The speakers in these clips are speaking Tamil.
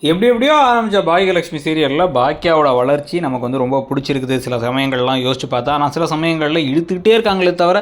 எப்படியோ ஆரம்பித்த பாகியலட்சுமி சீரியலில் பாக்கியாவோட வளர்ச்சி நமக்கு வந்து ரொம்ப பிடிச்சிருக்குது. சில சமயங்கள்லாம் யோசிச்சு பார்த்தா, ஆனால் சில சமயங்களில் இழுத்துக்கிட்டே இருக்காங்களே தவிர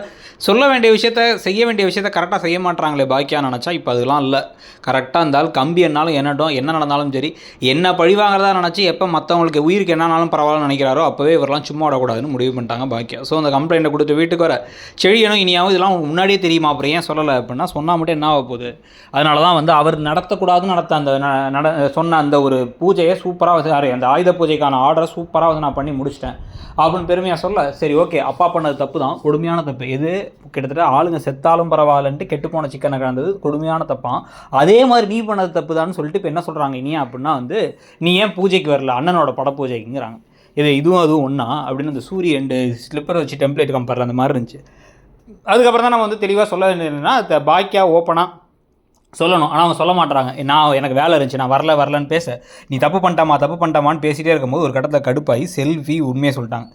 சொல்ல வேண்டிய விஷயத்த, செய்ய வேண்டிய விஷயத்த கரெக்டாக செய்ய மாட்டாங்களே பாக்கியான்னு நினச்சா, இப்போ அதெல்லாம் இல்லை. கரெக்டாக இருந்தாலும் கம்பி என்னாலும் என்னட்டும், என்ன நடந்தாலும் சரி, என்ன பழிவாங்கிறதா நினச்சி எப்போ மற்றவங்களுக்கு உயிருக்கு என்னன்னாலும் பரவாயில்லன்னு நினைக்கிறாரோ அப்போவே இவரெல்லாம் சும்மா விடக்கூடாதுன்னு முடிவு பண்ணிட்டாங்க பாக்கியா. ஸோ அந்த கம்ப்ளைண்ட்டை கொடுத்து வீட்டுக்கு வர செழியனும் இனியாவும் இதெல்லாம் முன்னாடியே தெரியுமா, அப்புறம் ஏன் சொல்லலை அப்படின்னா, சொன்னால் மட்டும் என்ன ஆக போகுது. அதனால தான் வந்து அவர் நடத்தக்கூடாதுன்னு நடத்த அந்த சொன்ன அந்த ஒரு பூஜையை சூப்பராக சாரி அந்த ஆயுத பூஜைக்கான ஆர்டரை சூப்பராக வந்து நான் பண்ணி முடிச்சிட்டேன் அப்படின்னு பெருமையாக சொல்ல, சரி ஓகே அப்பா பண்ணது தப்பு தான், கொடுமையான தப்பு. எது கிட்டத்தட்ட ஆளுங்க செத்தாலும் பரவாயில்லன்ட்டு கெட்டு போன சிக்கனை கலந்தது கொடுமையான தப்பான். அதே மாதிரி நீ பண்ணது தப்பு தான் சொல்லிட்டு இப்போ என்ன சொல்கிறாங்க இனியா அப்படின்னா வந்து, நீ ஏன் பூஜைக்கு வரல அண்ணனோட பட பூஜைக்குங்கிறாங்க. இதுவும் அதுவும் ஒன்றா அப்படின்னு அந்த சூரிய ரெண்டு ஸ்லிப்பரை வச்சு டெம்ப்ளேட் கம்பேரில் அந்த மாதிரி இருந்துச்சு. அதுக்கப்புறம் தான் நம்ம வந்து தெளிவாக சொல்ல வேண்டியதுன்னா, பாக்கியா ஓப்பனாக சொல்லணும். ஆனால் அவங்க சொல்ல மாட்டாங்க. நான் எனக்கு வேலை இருந்துச்சு, நான் வரலன்னு பேச, நீ தப்பு பண்ணிட்டாமான்னு பேசிகிட்டே இருக்கும்போது ஒரு கட்டத்தில் கடுப்பாகி செல்வி உண்மையை சொல்லிட்டாங்க.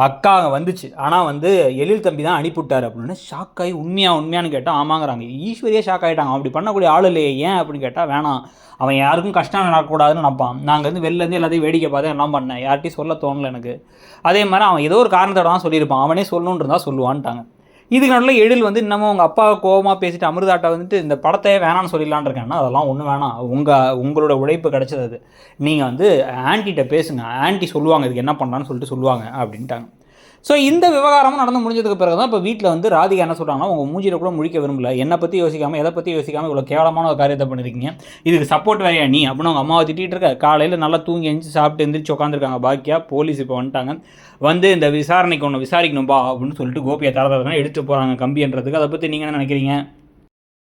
அக்கா வந்துச்சு, ஆனால் வந்து எழில் தம்பி தான் அனுப்பிவிட்டார் அப்படின்னு ஷாக்காகி உண்மையானு கேட்டால் ஆமாங்கிறாங்க. ஈஸ்வரியே ஷாக் ஆகிட்டாங்க. அப்படி பண்ணக்கூடிய ஆள் இல்லையே, ஏன் அப்படின்னு கேட்டால் வேணாம், அவன் யாருக்கும் கஷ்டம் நடக்கக்கூடாதுன்னு நினைப்பான். நாங்கள் வந்து வெளிலேருந்து எல்லாத்தையும் வேடிக்கை பார்த்தேன், எல்லாம் பண்ணேன், யார்ட்டையும் சொல்ல தோணலை எனக்கு. அதே மாதிரி அவன் ஏதோ ஒரு காரணத்தோட தான் சொல்லியிருப்பான், அவனே சொல்லணுன்னு இருந்தால் சொல்லுவான்ட்டாங்க. இதுக்கு நடுவில் எழில் வந்து இன்னமும் உங்கள் அப்பா கோவமாக பேசிட்டு அமிர்தாட்டை வந்துட்டு இந்த படத்தையே வேணான்னு சொல்லிடலான் இருக்கேன்னா, அதெல்லாம் ஒன்றும் வேணாம், உங்களோட உழைப்பு கிடச்சது அது. நீங்கள் வந்து ஆன்ட்டிகிட்ட பேசுங்க, ஆன்ட்டி சொல்லுவாங்க இதுக்கு என்ன பண்ணலான்னு சொல்லிட்டு சொல்லுவாங்க அப்படின்ட்டாங்க. ஸோ இந்த விவகாரமும் நடந்து முடிஞ்சதுக்கு பிறகு தான் இப்போ வீட்டில் வந்து ராதிகா என்ன சொல்கிறாங்கன்னா, உங்கள் மூஞ்சியில் கூட முழிக்க விரும்பல, என்னை பற்றி யோசிக்காமல் எதை பற்றி யோசிக்காமல் இவ்வளோ கேவலமான ஒரு காரியத்தை பண்ணியிருக்கீங்க, இதுக்கு சப்போர்ட் வேறையா நீ அப்படின்னு அவங்க அம்மாவை திட்டிகிட்டு இருக்க. காலையில் நல்லா தூங்கி எந்திச்சு சாப்பிட்டு எந்திரிச்சு உட்காந்துருக்காங்க பாக்கியா. போலீஸ் இப்போ வந்துட்டாங்க, வந்து இந்த விசாரணைக்கு ஒன்று விசாரிக்கணும்பா அப்படின்னு சொல்லிட்டு கோபியை தரதான் எடுத்து போகிறாங்க கம்பின்றதுக்கு. அதை பற்றி நீங்கள் என்ன நினைக்கிறீங்க?